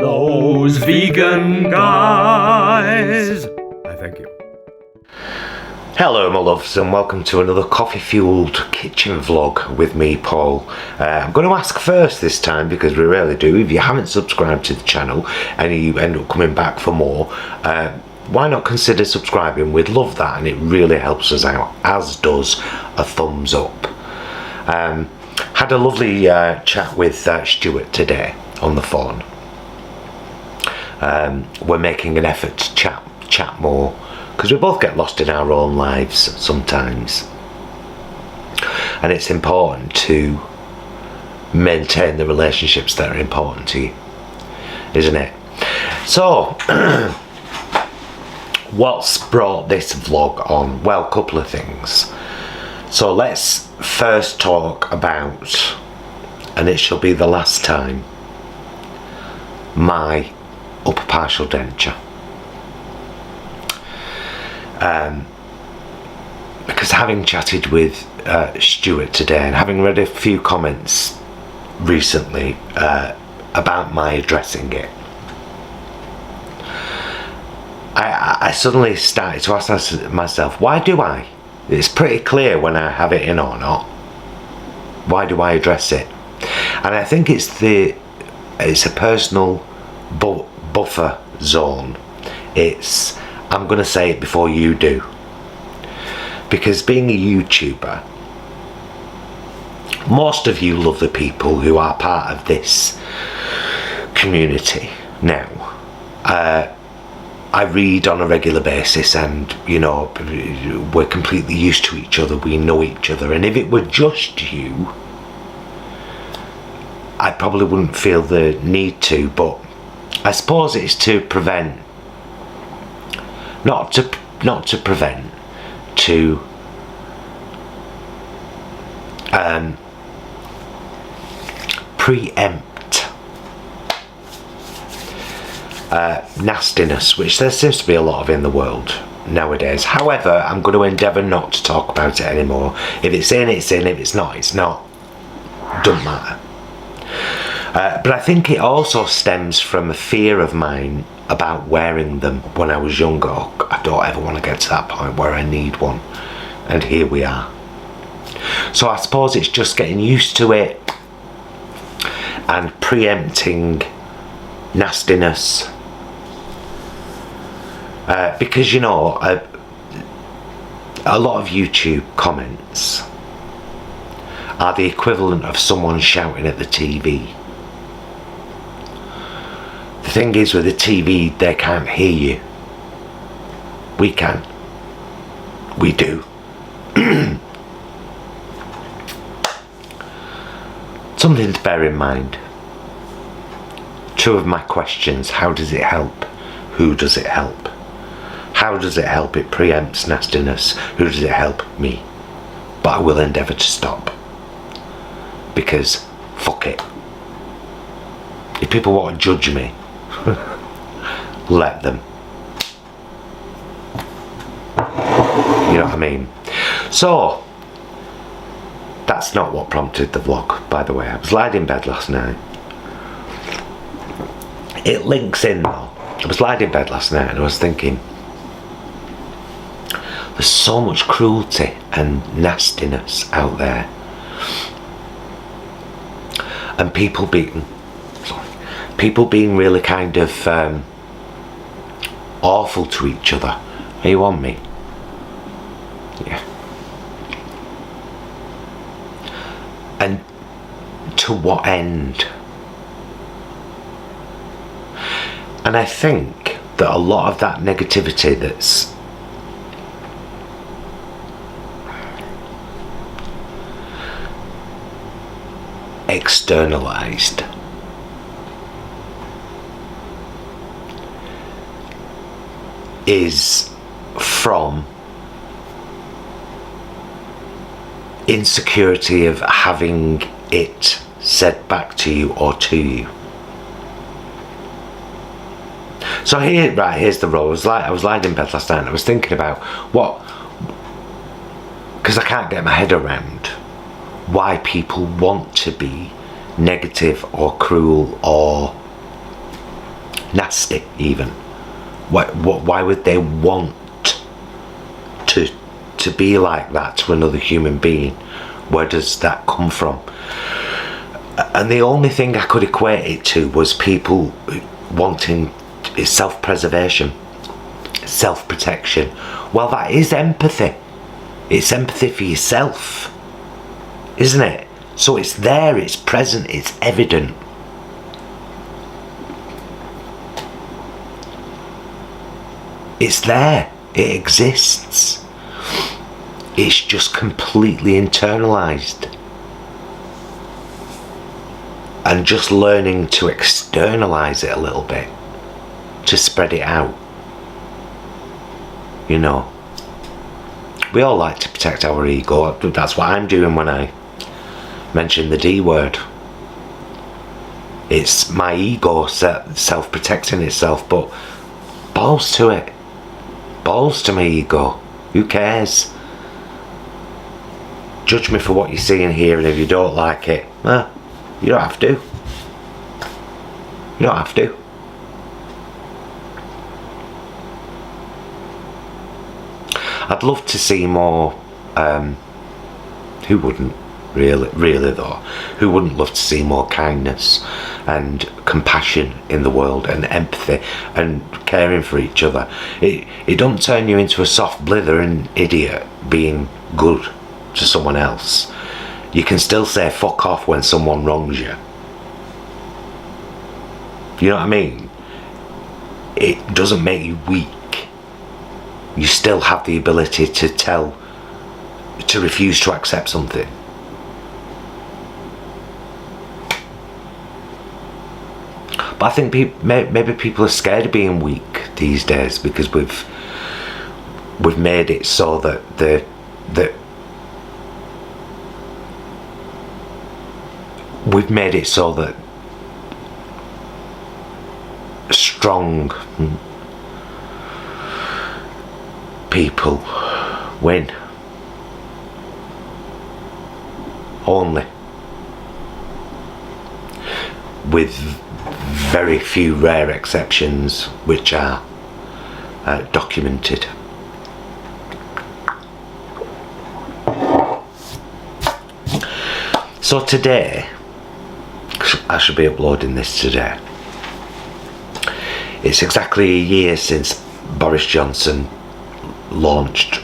those vegan guys. I thank you. Hello my loves, and welcome to another coffee fueled kitchen vlog with me, Paul. I'm going to ask first this time, because we rarely do, if you haven't subscribed to the channel and you end up coming back for more, why not consider subscribing? We'd love that, and it really helps us out, as does a thumbs up. Had a lovely chat with Stuart today on the phone. We're making an effort to chat more, because we both get lost in our own lives sometimes, and it's important to maintain the relationships that are important to you, isn't it? So what's brought this vlog on? Well, a couple of things. So let's first talk about, and it shall be the last time, my upper partial denture. Because having chatted with Stuart today, and having read a few comments recently about my addressing it, I suddenly started to ask myself, why do I? It's pretty clear when I have it in or not. Why do I address it? And I think it's a personal buffer zone. It's, I'm going to say it before you do. Because being a YouTuber, most of you love the people who are part of this community now. I read on a regular basis, and you know, we're completely used to each other, we know each other, and if it were just you, I probably wouldn't feel the need to, but I suppose it's to prevent, not to prevent, to preempt nastiness, which there seems to be a lot of in the world nowadays. However, I'm going to endeavour not to talk about it anymore. If it's in, it's in. If it's not, it's not. Doesn't matter. But I think it also stems from a fear of mine about wearing them when I was younger. I don't ever want to get to that point where I need one, and here we are. So I suppose it's just getting used to it and preempting nastiness, because you know, a lot of YouTube comments are the equivalent of someone shouting at the TV. The thing is, with the TV, they can't hear you. We can. We do. Something to bear in mind. Two of my questions: how does it help? Who does it help? How does it help? It preempts nastiness. Who does it help? Me. But I will endeavour to stop, because fuck it. If people want to judge me, let them. You know what I mean? So that's not what prompted the vlog, by the way. I was lying in bed last night. It links in though. I was lying in bed last night and I was thinking, there's so much cruelty and nastiness out there, and people being really kind of awful to each other. Are you on me? Yeah. And to what end? And I think that a lot of that negativity that's externalized is from insecurity of having it said back to you or to you. So here's the role. I was lying in bed last night and I was thinking about what, because I can't get my head around why people want to be negative or cruel or nasty even. Why would they want to be like that to another human being? Where does that come from? And the only thing I could equate it to was people wanting self-preservation, self-protection. Well, that is empathy. It's empathy for yourself, isn't it? So it's there, it's present, it's evident. It's there, it exists. It's just completely internalized. And just learning to externalize it a little bit, to spread it out. You know, we all like to protect our ego. That's what I'm doing when I mention the D word. It's my ego self-protecting itself, but balls to it. Balls to my ego. Who cares? Judge me for what you see and hear, and if you don't like it, you don't have to. You don't have to. I'd love to see more, who wouldn't, really though, who wouldn't love to see more kindness and compassion in the world, and empathy and caring for each other. It don't turn you into a soft blithering idiot being good to someone else. You can still say fuck off when someone wrongs you. You know what I mean? It doesn't make you weak. You still have the ability to refuse to accept something. But I think maybe people are scared of being weak these days, because we've made it so that we've made it so that strong people win. Only. With very few rare exceptions which are documented. So today, I should be uploading this today, it's exactly a year since Boris Johnson launched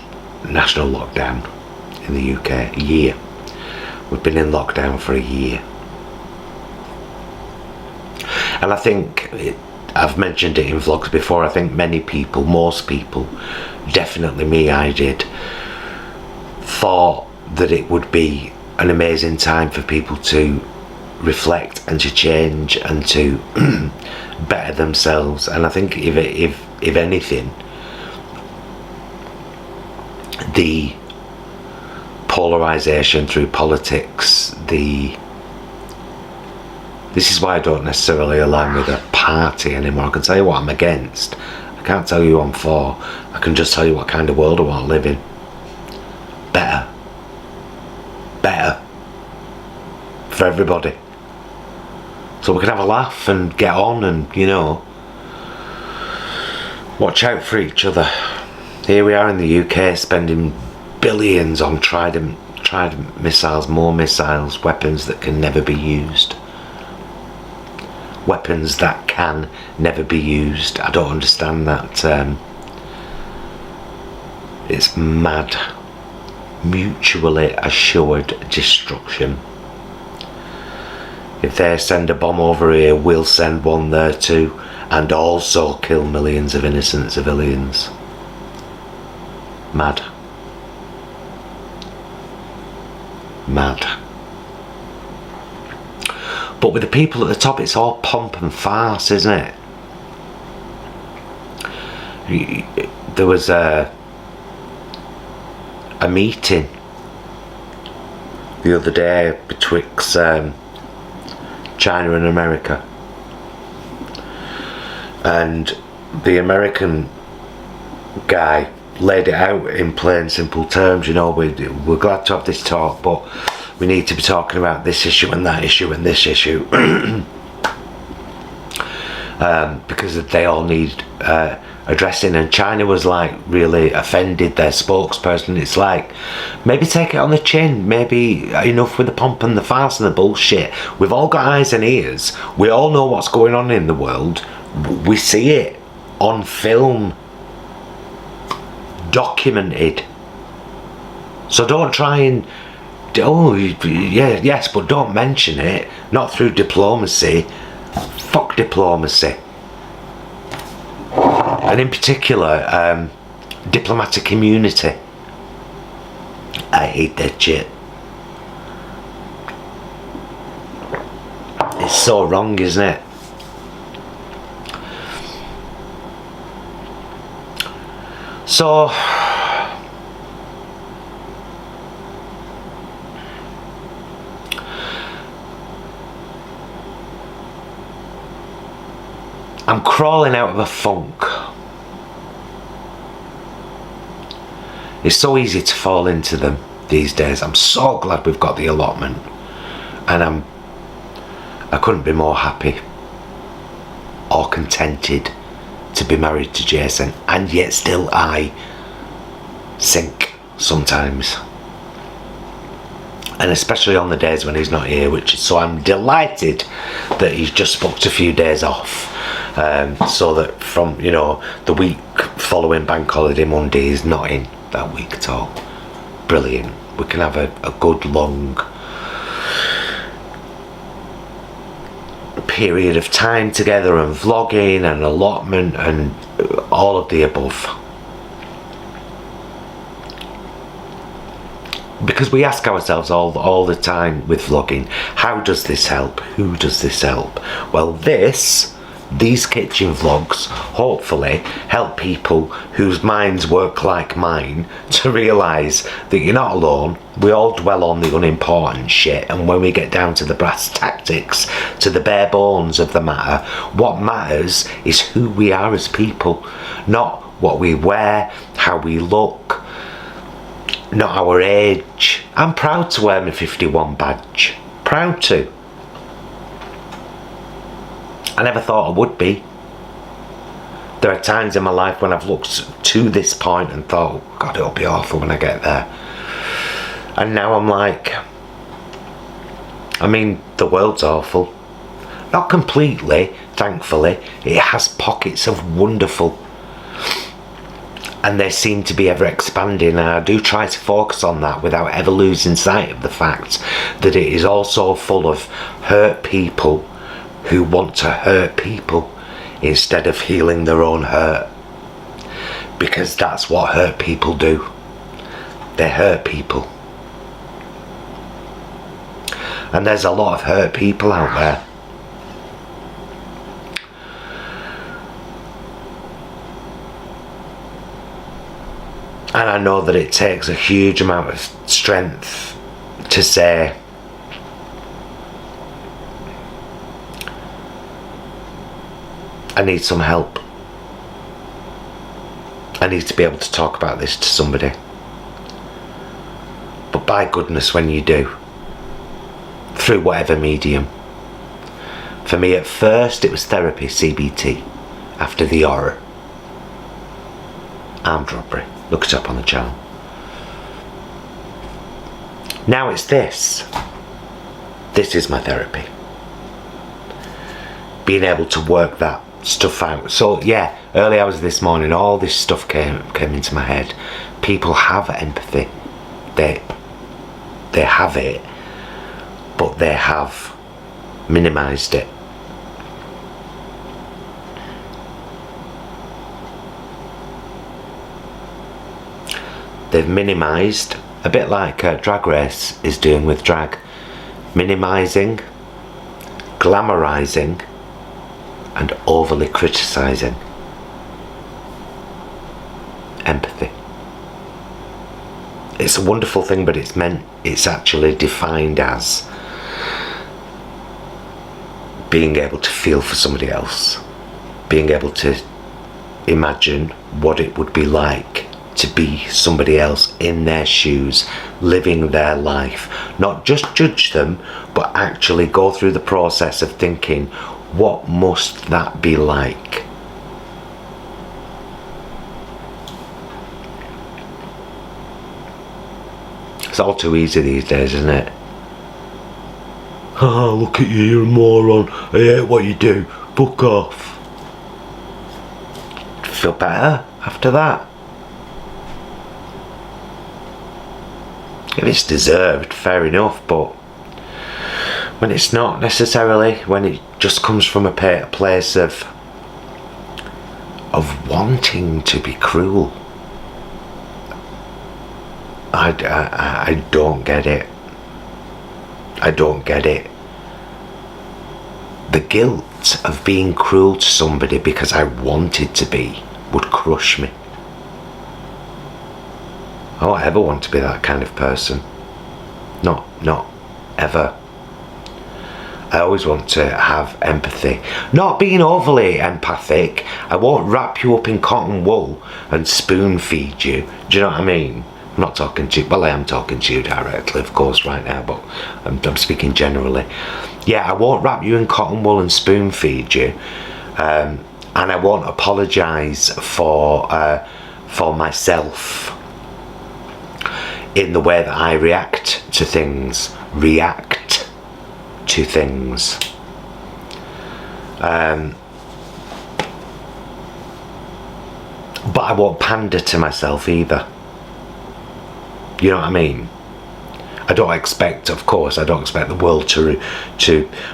national lockdown in the UK. A year. We've been in lockdown for a year. And I think, I've mentioned it in vlogs before, I think many people, most people, definitely me, I did, thought that it would be an amazing time for people to reflect and to change and to better themselves. And I think if anything, the polarisation through politics, this is why I don't necessarily align with a party anymore. I can tell you what I'm against, I can't tell you who I'm for. I can just tell you what kind of world I want to live in. Better for everybody, so we can have a laugh and get on and, you know, watch out for each other. Here we are in the UK spending billions on trident missiles, more missiles, weapons that can never be used. Weapons that can never be used. I don't understand that. It's mad. Mutually assured destruction. If they send a bomb over here, we'll send one there too, and also kill millions of innocent civilians. Mad. Mad. But with the people at the top, it's all pomp and farce, isn't it? There was a meeting the other day betwixt China and America, and the American guy laid it out in plain simple terms. You know, we're glad to have this talk, but we need to be talking about this issue and that issue and this issue. because they all need addressing, and China was like really offended, their spokesperson. It's like, maybe take it on the chin, maybe enough with the pomp and the farce and the bullshit. We've all got eyes and ears, we all know what's going on in the world, we see it on film, documented. So don't try and, oh yeah, yes, but don't mention it, not through diplomacy. Fuck diplomacy. And in particular, diplomatic immunity. I hate that shit. It's so wrong, isn't it? So I'm crawling out of a funk. It's so easy to fall into them these days. I'm so glad we've got the allotment, and I couldn't be more happy or contented to be married to Jason, and yet still I sink sometimes, and especially on the days when he's not here, so I'm delighted that he's just booked a few days off, so that from, you know, the week following Bank Holiday Monday, he's not in that week at all. Brilliant. We can have a good long period of time together, and vlogging and allotment and all of the above. Because we ask ourselves all the time with vlogging, how does this help? Who does this help? Well, these kitchen vlogs hopefully help people whose minds work like mine to realise that you're not alone. We all dwell on the unimportant shit, and when we get down to the brass tactics, to the bare bones of the matter, what matters is who we are as people, not what we wear, how we look, not our age. I'm proud to wear my 51 badge. Proud to. I never thought I would be. There are times in my life when I've looked to this point and thought, oh God, it'll be awful when I get there. And now I'm like, I mean, the world's awful. Not completely, thankfully. It has pockets of wonderful. And they seem to be ever expanding, and I do try to focus on that without ever losing sight of the fact that it is also full of hurt people who want to hurt people instead of healing their own hurt, because that's what hurt people do. They hurt people, and there's a lot of hurt people out there. And I know that it takes a huge amount of strength to say, I need some help. I need to be able to talk about this to somebody. But by goodness, when you do, through whatever medium. For me at first it was therapy, CBT, after the horror. Armed robbery. Look it up on the channel. Now it's this. This is my therapy. Being able to work that stuff out. So yeah, early hours this morning, all this stuff came into my head. People have empathy. They have it, but they have minimised it. They've minimised, a bit like Drag Race is doing with drag, minimising, glamorising, and overly criticising. Empathy. It's a wonderful thing, but it's actually defined as being able to feel for somebody else, being able to imagine what it would be like to be somebody else in their shoes, living their life, not just judge them, but actually go through the process of thinking, What must that be like? It's all too easy these days, isn't it? Haha, look at you, you're a moron. I hate what you do. Fuck off. Feel better after that? If it's deserved, fair enough, but when it's not necessarily, when it just comes from a place of wanting to be cruel, I don't get it. I don't get it. The guilt of being cruel to somebody because I wanted to be would crush me. I don't ever want to be that kind of person. Not ever. I always want to have empathy. Not being overly empathic. I won't wrap you up in cotton wool and spoon feed you. Do you know what I mean? I'm not talking to you, well, I am talking to you directly, of course, right now, but I'm speaking generally. Yeah, I won't wrap you in cotton wool and spoon feed you, and I won't apologise for myself in the way that I react to things. But I won't pander to myself either. You know what I mean? I don't expect, of course, I don't expect the world to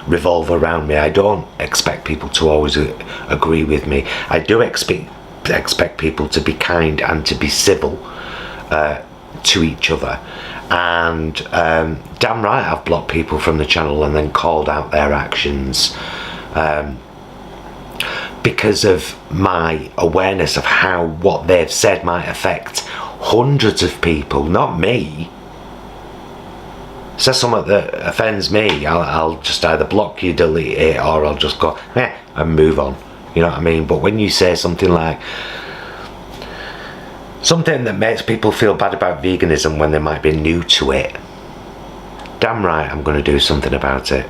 revolve around me. I don't expect people to always agree with me. I do expect people to be kind and to be civil to each other. And damn right I've blocked people from the channel and then called out their actions because of my awareness of how what they've said might affect hundreds of people, not me. Says something that offends me, I'll just either block you, delete it, or I'll just go and move on. You know what I mean? But when you say something like something that makes people feel bad about veganism when they might be new to it, damn right I'm going to do something about it.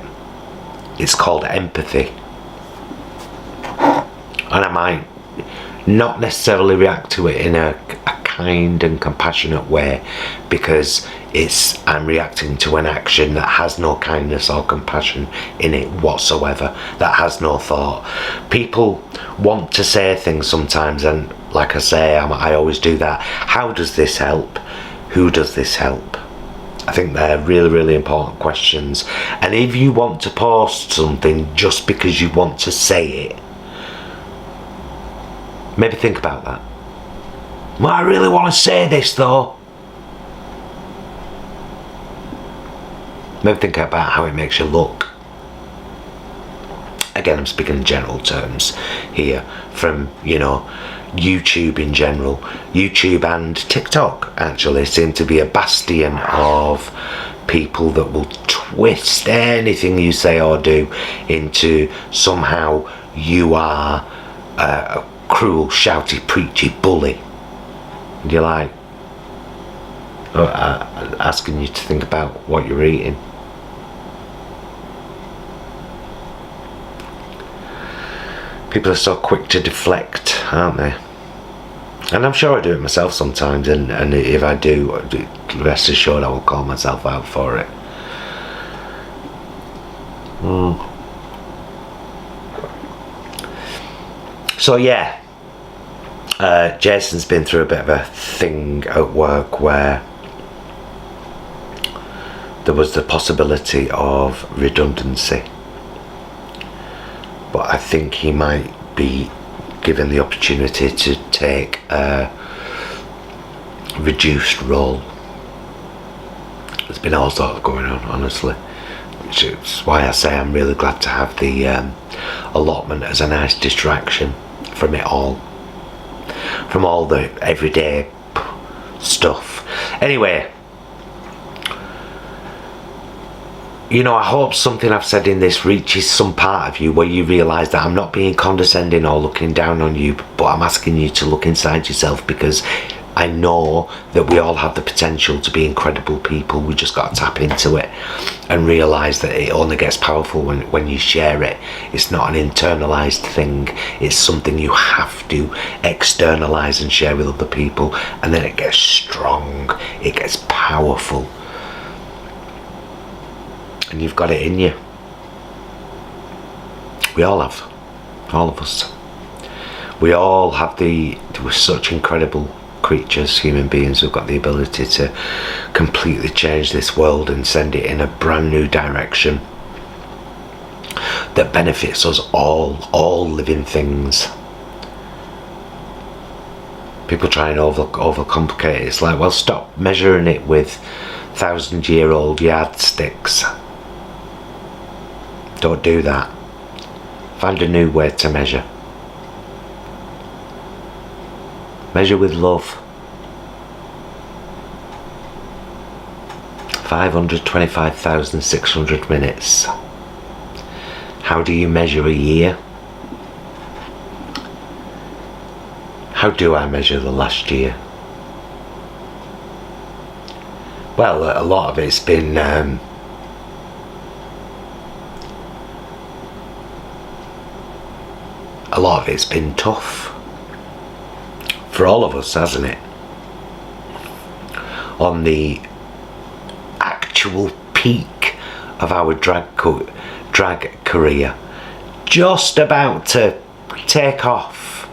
It's called empathy. And I might not necessarily react to it in a kind and compassionate way, because I'm reacting to an action that has no kindness or compassion in it whatsoever, that has no thought. People want to say things sometimes, and like I say, I always do that. How does this help? Who does this help? I think they're really, really important questions. And if you want to post something just because you want to say it, maybe think about that. Well, I really want to say this though. Maybe think about how it makes you look. Again, I'm speaking in general terms here, from, you know, YouTube in general. YouTube and TikTok actually seem to be a bastion of people that will twist anything you say or do into somehow you are a cruel, shouty, preachy bully. And you're like, asking you to think about what you're eating. People are so quick to deflect, aren't they? And I'm sure I do it myself sometimes, and if I do, rest assured I will call myself out for it. So yeah, Jason's been through a bit of a thing at work where there was the possibility of redundancy, but I think he might be given the opportunity to take a reduced role. There's been all sorts going on, honestly, which is why I say I'm really glad to have the allotment as a nice distraction from it all, from all the everyday stuff. Anyway, you know, I hope something I've said in this reaches some part of you where you realise that I'm not being condescending or looking down on you, but I'm asking you to look inside yourself, because I know that we all have the potential to be incredible people. We just got to tap into it and realise that it only gets powerful when you share it. It's not an internalised thing. It's something you have to externalise and share with other people, and then it gets strong, it gets powerful, and you've got it in you. We all have, all of us. We all have we're such incredible creatures, human beings, who've got the ability to completely change this world and send it in a brand new direction that benefits us all living things. People try and overcomplicate it. It's like, well, stop measuring it with 1,000-year-old yardsticks. Don't do that. Find a new way to measure. Measure with love. 525,600 minutes. How do you measure a year? How do I measure the last year? Well, a lot of it's been tough for all of us, hasn't it? On the actual peak of our drag career, just about to take off,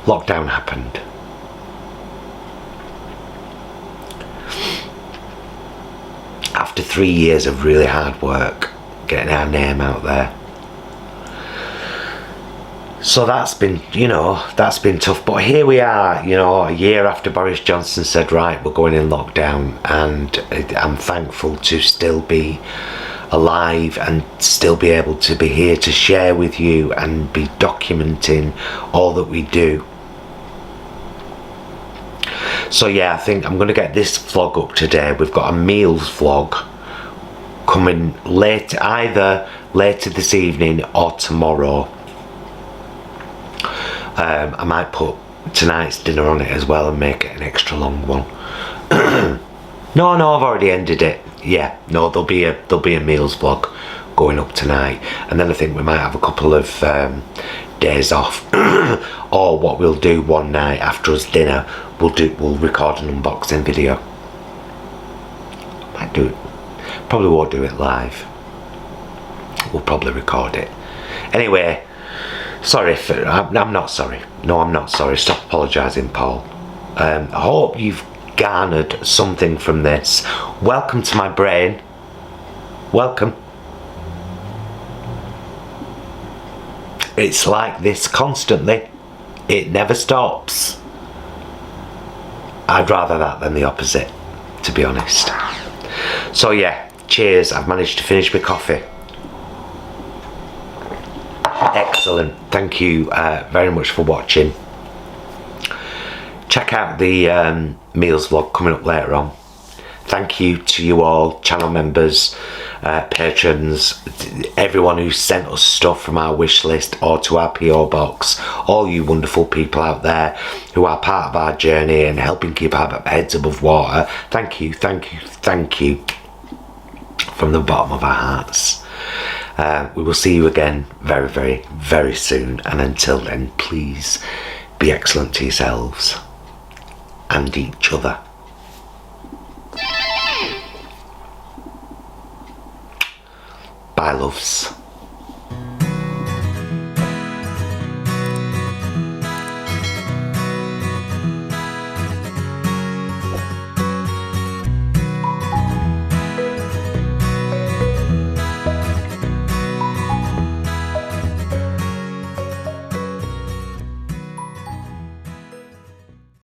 lockdown happened. After 3 years of really hard work, getting our name out there. So that's been, that's been tough. But here we are, a year after Boris Johnson said, right, we're going in lockdown, and I'm thankful to still be alive and still be able to be here to share with you and be documenting all that we do. So yeah, I think I'm going to get this vlog up today. We've got a meals vlog coming either later this evening or tomorrow. I might put tonight's dinner on it as well and make it an extra long one. No, I've already ended it. Yeah, no, there'll be a meals vlog going up tonight, and then I think we might have a couple of days off. Or what we'll do one night after us dinner, we'll record an unboxing video. Might do it. Probably won't do it live. We'll probably record it. Anyway. Sorry, I'm not sorry. No, I'm not sorry. Stop apologising, Paul. I hope you've garnered something from this. Welcome to my brain. Welcome. It's like this constantly. It never stops. I'd rather that than the opposite, to be honest. So yeah, cheers. I've managed to finish my coffee. Excellent. Thank you very much for watching. Check out the meals vlog coming up later on. Thank you to you all, channel members, patrons, everyone who sent us stuff from our wish list or to our PO box, all you wonderful people out there who are part of our journey and helping keep our heads above water. Thank you, thank you, thank you from the bottom of our hearts. We will see you again very, very, very soon, and until then, please be excellent to yourselves and each other. Bye, loves.